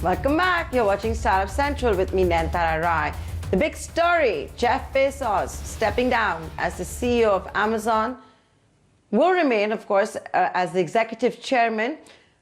Welcome back. You're watching Startup Central with me, Nantara Rai. The big story, Jeff Bezos stepping down as the CEO of Amazon, will remain, of course, as the executive chairman.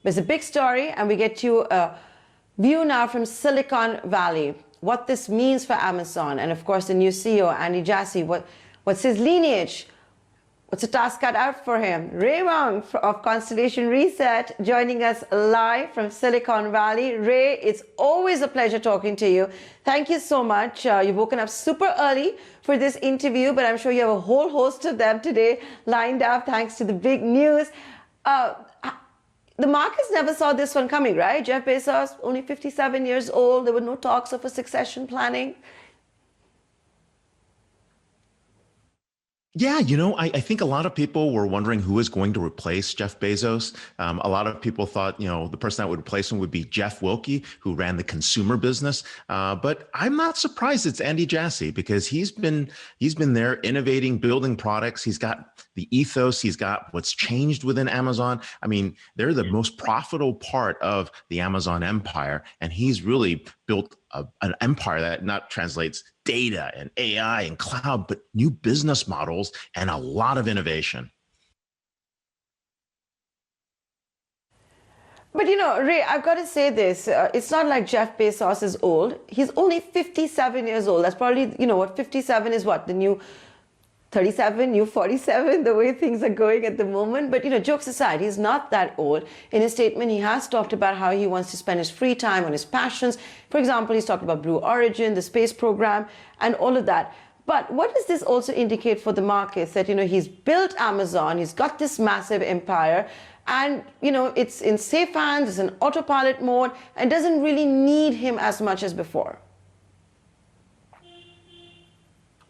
There's a big story, and we get you a view now from Silicon Valley, what this means for Amazon, and of course, the new CEO, Andy Jassy, what's his lineage? What's a task cut out for him? Ray Wang of Constellation Research joining us live from Silicon Valley. Ray, it's always a pleasure talking to you. Thank you so much. You've woken up super early for this interview, but I'm sure you have a whole host of them today lined up thanks to the big news. The markets never saw this one coming, right? Jeff Bezos, only 57 years old. There were no talks of a succession planning. Yeah, I think a lot of people were wondering who is going to replace Jeff Bezos. A lot of people thought, the person that would replace him would be Jeff Wilke, who ran the consumer business. But I'm not surprised it's Andy Jassy because he's been there innovating, building products. He's got the ethos. He's got what's changed within Amazon. I mean, they're the most profitable part of the Amazon empire, and he's really built an empire that not translates data and AI and cloud, but new business models and a lot of innovation. But Ray, I've got to say this. It's not like Jeff Bezos is old. He's only 57 years old. That's probably, 57 is what? The new 37, new 47, the way things are going at the moment. But, jokes aside, he's not that old. In his statement, he has talked about how he wants to spend his free time on his passions. For example, he's talked about Blue Origin, the space program, and all of that. But what does this also indicate for the markets? That, he's built Amazon, he's got this massive empire, and, it's in safe hands, it's in autopilot mode, and doesn't really need him as much as before.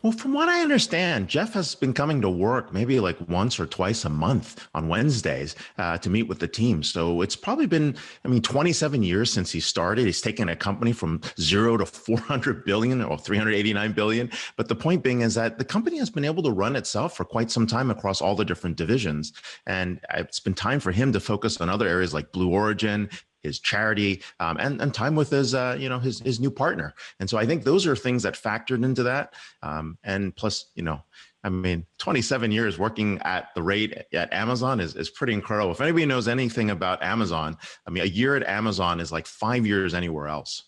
Well, from what I understand, Jeff has been coming to work maybe like once or twice a month on Wednesdays to meet with the team. So it's probably been, 27 years since he started. He's taken a company from 0 to 400 billion or 389 billion. But the point being is that the company has been able to run itself for quite some time across all the different divisions. And it's been time for him to focus on other areas like Blue Origin, his charity, and time with his, his new partner. And so I think those are things that factored into that. And plus, 27 years working at the rate at Amazon is pretty incredible. If anybody knows anything about Amazon, a year at Amazon is like 5 years anywhere else.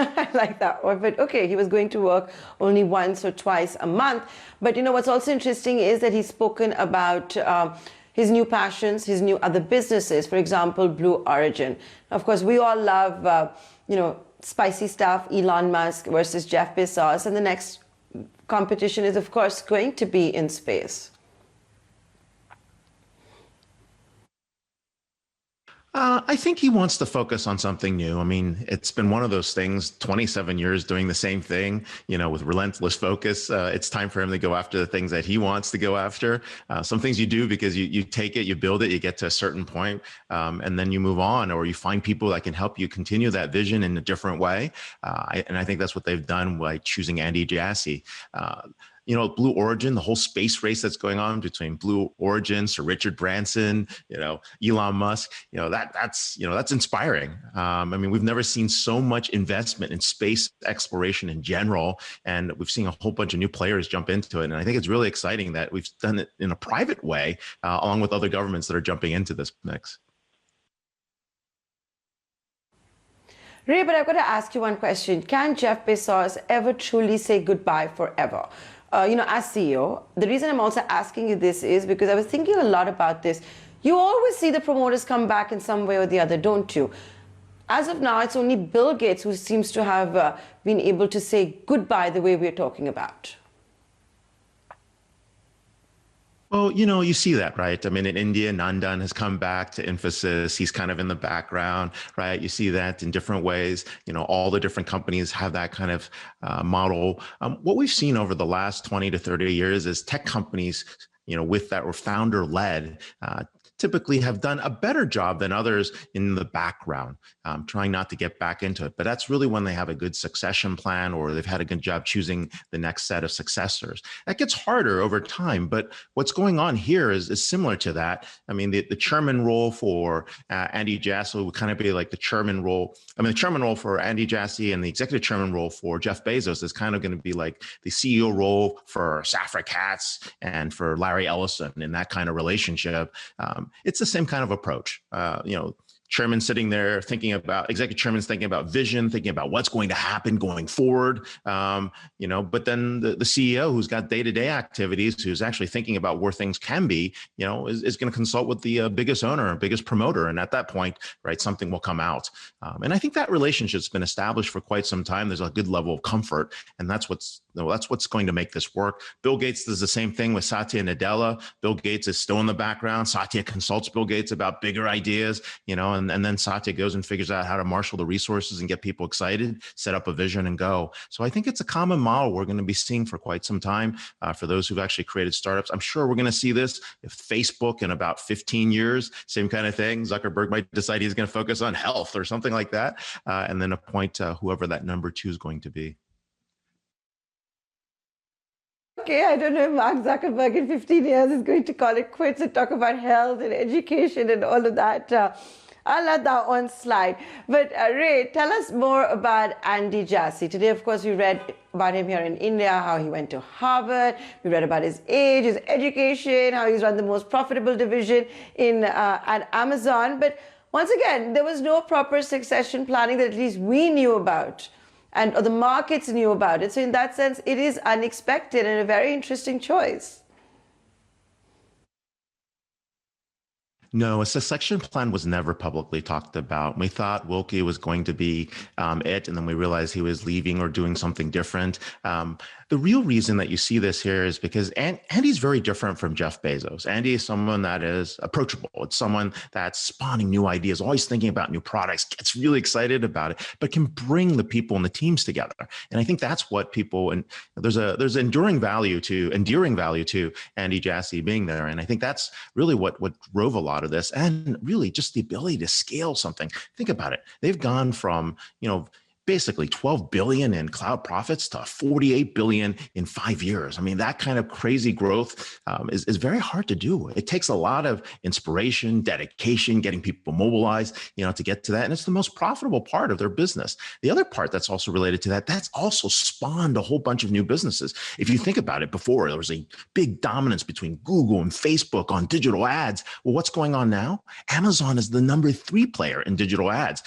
I like that one. But okay, he was going to work only once or twice a month. But what's also interesting is that he's spoken about his new passions, his new other businesses, for example, Blue Origin. Of course, we all love, spicy stuff, Elon Musk versus Jeff Bezos. And the next competition is, of course, going to be in space. I think he wants to focus on something new. It's been one of those things, 27 years doing the same thing, with relentless focus. It's time for him to go after the things that he wants to go after. Some things you do because you take it, you build it, you get to a certain point, and then you move on, or you find people that can help you continue that vision in a different way. And I think that's what they've done by choosing Andy Jassy. Blue Origin, the whole space race that's going on between Blue Origin, Sir Richard Branson, Elon Musk, that's inspiring. We've never seen so much investment in space exploration in general, and we've seen a whole bunch of new players jump into it. And I think it's really exciting that we've done it in a private way, along with other governments that are jumping into this mix. Ray, but I've got to ask you one question. Can Jeff Bezos ever truly say goodbye forever? As CEO, the reason I'm also asking you this is because I was thinking a lot about this. You always see the promoters come back in some way or the other, don't you? As of now, it's only Bill Gates who seems to have been able to say goodbye the way we're talking about. Well, you see that, right? In India, Nandan has come back to Infosys. He's kind of in the background, right? You see that in different ways. All the different companies have that kind of model. What we've seen over the last 20 to 30 years is tech companies, with that were founder-led, typically have done a better job than others in the background, trying not to get back into it. But that's really when they have a good succession plan or they've had a good job choosing the next set of successors. That gets harder over time. But what's going on here is similar to that. I mean, the chairman role for Andy Jassy would kind of be like the chairman role. I mean, the chairman role for Andy Jassy and the executive chairman role for Jeff Bezos is kind of going to be like the CEO role for Safra Katz and for Larry Ellison in that kind of relationship. It's the same kind of approach. Chairman sitting there executive chairman's thinking about vision, thinking about what's going to happen going forward. But then the CEO who's got day-to-day activities, who's actually thinking about where things can be, is going to consult with the biggest owner, biggest promoter. And at that point, right, something will come out. And I think that relationship's been established for quite some time. There's a good level of comfort, and that's what's going to make this work. Bill Gates does the same thing with Satya Nadella. Bill Gates is still in the background. Satya consults Bill Gates about bigger ideas, and then Satya goes and figures out how to marshal the resources and get people excited, set up a vision and go. So I think it's a common model we're going to be seeing for quite some time for those who've actually created startups. I'm sure we're going to see this if Facebook in about 15 years, same kind of thing. Zuckerberg might decide he's going to focus on health or something like that, and then appoint whoever that number 2 is going to be. Okay, I don't know if Mark Zuckerberg in 15 years is going to call it quits and talk about health and education and all of that. I'll let that one slide. But Ray, tell us more about Andy Jassy. Today, of course, we read about him here in India, how he went to Harvard. We read about his age, his education, how he's run the most profitable division at Amazon. But once again, there was no proper succession planning that at least we knew about, or the markets knew about it. So in that sense, it is unexpected and a very interesting choice. No, a succession plan was never publicly talked about. We thought Wilkie was going to be it, and then we realized he was leaving or doing something different. The real reason that you see this here is because Andy's very different from Jeff Bezos. Andy is someone that is approachable. It's someone that's spawning new ideas, always thinking about new products, gets really excited about it, but can bring the people and the teams together. And I think that's what people, and there's enduring value to Andy Jassy being there. And I think that's really what drove a lot of this, and really just the ability to scale something. Think about it. They've gone from, basically 12 billion in cloud profits to 48 billion in 5 years. I mean, that kind of crazy growth is very hard to do. It takes a lot of inspiration, dedication, getting people mobilized, to get to that. And it's the most profitable part of their business. The other part that's also related to that, that's also spawned a whole bunch of new businesses. If you think about it, before there was a big dominance between Google and Facebook on digital ads. Well, what's going on now? Amazon is the number 3 player in digital ads.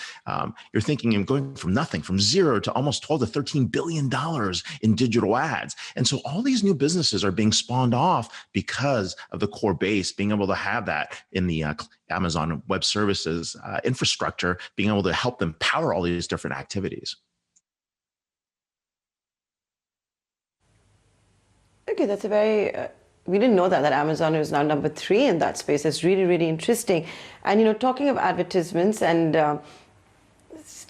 You're thinking of going from nothing, from zero to almost 12 to 13 billion dollars in digital ads. And so all these new businesses are being spawned off because of the core base, being able to have that in the Amazon Web Services infrastructure, being able to help them power all these different activities. Okay, that's a very, we didn't know that Amazon is now number 3 in that space. It's really, really interesting. And, talking of advertisements and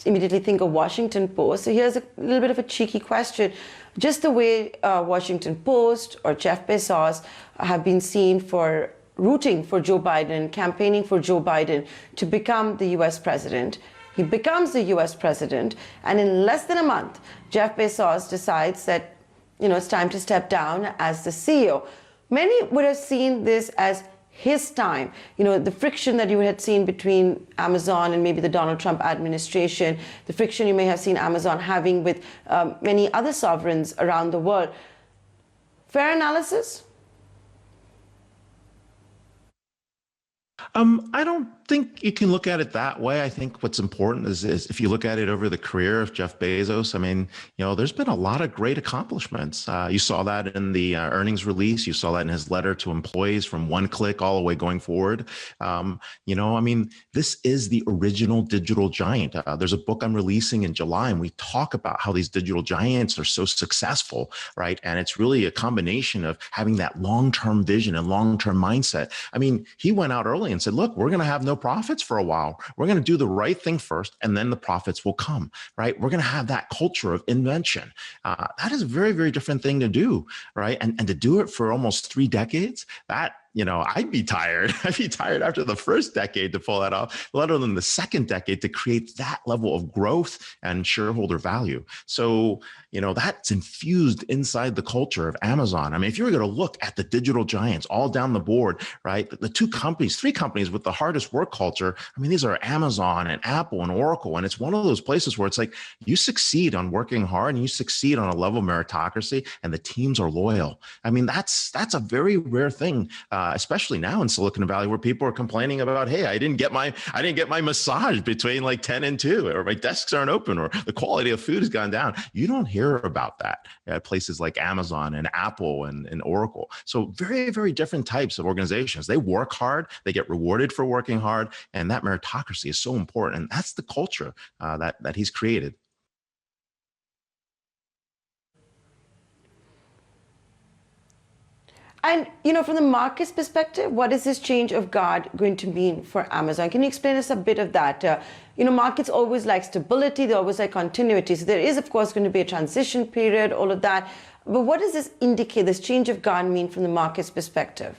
immediately think of Washington Post. So here's a little bit of a cheeky question. Just the way Washington Post or Jeff Bezos have been seen for rooting for Joe Biden, campaigning for Joe Biden to become the US president. He becomes the US president, and in less than a month, Jeff Bezos decides that, it's time to step down as the CEO. Many would have seen this as his time, the friction that you had seen between Amazon and maybe the Donald Trump administration, the friction you may have seen Amazon having with many other sovereigns around the world. Fair analysis? I don't think you can look at it that way. I think what's important is if you look at it over the career of Jeff Bezos, I mean, there's been a lot of great accomplishments. You saw that in the earnings release. You saw that in his letter to employees from one click all the way going forward. This is the original digital giant. There's a book I'm releasing in July, and we talk about how these digital giants are so successful, right? And it's really a combination of having that long-term vision and long-term mindset. I mean, he went out early and said, look, we're going to have no profits for a while. We're going to do the right thing first, and then the profits will come, right? We're going to have that culture of invention. That is a very, very different thing to do, right? And to do it for almost 3 decades, I'd be tired. I'd be tired after the first decade to pull that off, let alone the second decade to create that level of growth and shareholder value. So, that's infused inside the culture of Amazon. I mean, if you were going to look at the digital giants all down the board, right, the three companies with the hardest work culture, I mean, these are Amazon and Apple and Oracle. And it's one of those places where it's like you succeed on working hard and you succeed on a level of meritocracy and the teams are loyal. I mean, that's a very rare thing, especially now in Silicon Valley, where people are complaining about, hey, I didn't get my massage between like 10 and 2, or my desks aren't open, or the quality of food has gone down. You don't hear about that at places like Amazon and Apple and Oracle. So very, very different types of organizations. They work hard, they get rewarded for working hard, and that meritocracy is so important. And that's the culture that he's created. And, from the market's perspective, what is this change of guard going to mean for Amazon? Can you explain us a bit of that? Markets always like stability. They always like continuity. So there is, of course, going to be a transition period, all of that. But what does this indicate, this change of guard mean from the market's perspective?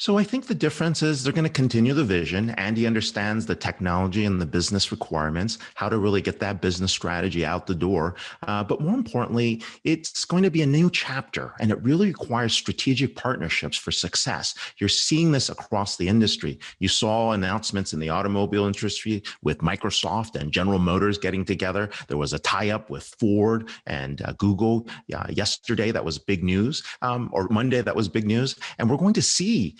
So I think the difference is they're going to continue the vision. Andy understands the technology and the business requirements, how to really get that business strategy out the door. But more importantly, it's going to be a new chapter, and it really requires strategic partnerships for success. You're seeing this across the industry. You saw announcements in the automobile industry with Microsoft and General Motors getting together. There was a tie-up with Ford and Google yesterday. That was big news, or Monday, that was big news. And we're going to see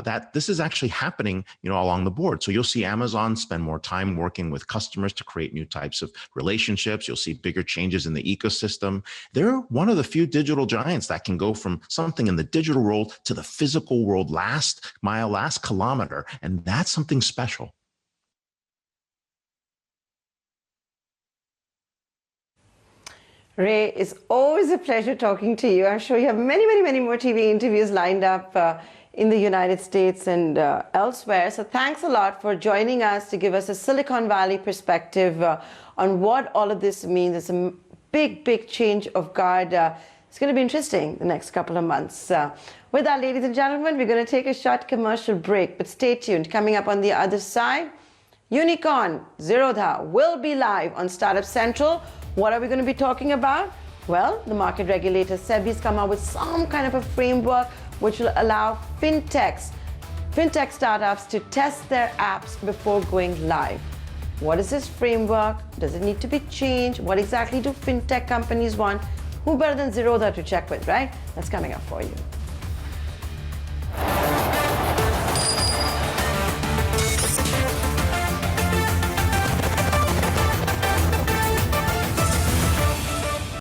that this is actually happening, along the board. So you'll see Amazon spend more time working with customers to create new types of relationships. You'll see bigger changes in the ecosystem. They're one of the few digital giants that can go from something in the digital world to the physical world, last mile, last kilometer. And that's something special. Ray, it's always a pleasure talking to you. I'm sure you have many, many, many more TV interviews lined up in the United States and elsewhere. So thanks a lot for joining us to give us a Silicon Valley perspective on what all of this means. It's a big, big change of guard. It's going to be interesting the next couple of months. With that, ladies and gentlemen, we're going to take a short commercial break, but stay tuned. Coming up on the other side, Unicorn Zerodha will be live on Startup Central. What are we going to be talking about? Well, the market regulator SEBI has come out with some kind of a framework which will allow fintech startups to test their apps before going live. What is this framework? Does it need to be changed? What exactly do fintech companies want? Who better than Zerodha to check with, right? That's coming up for you.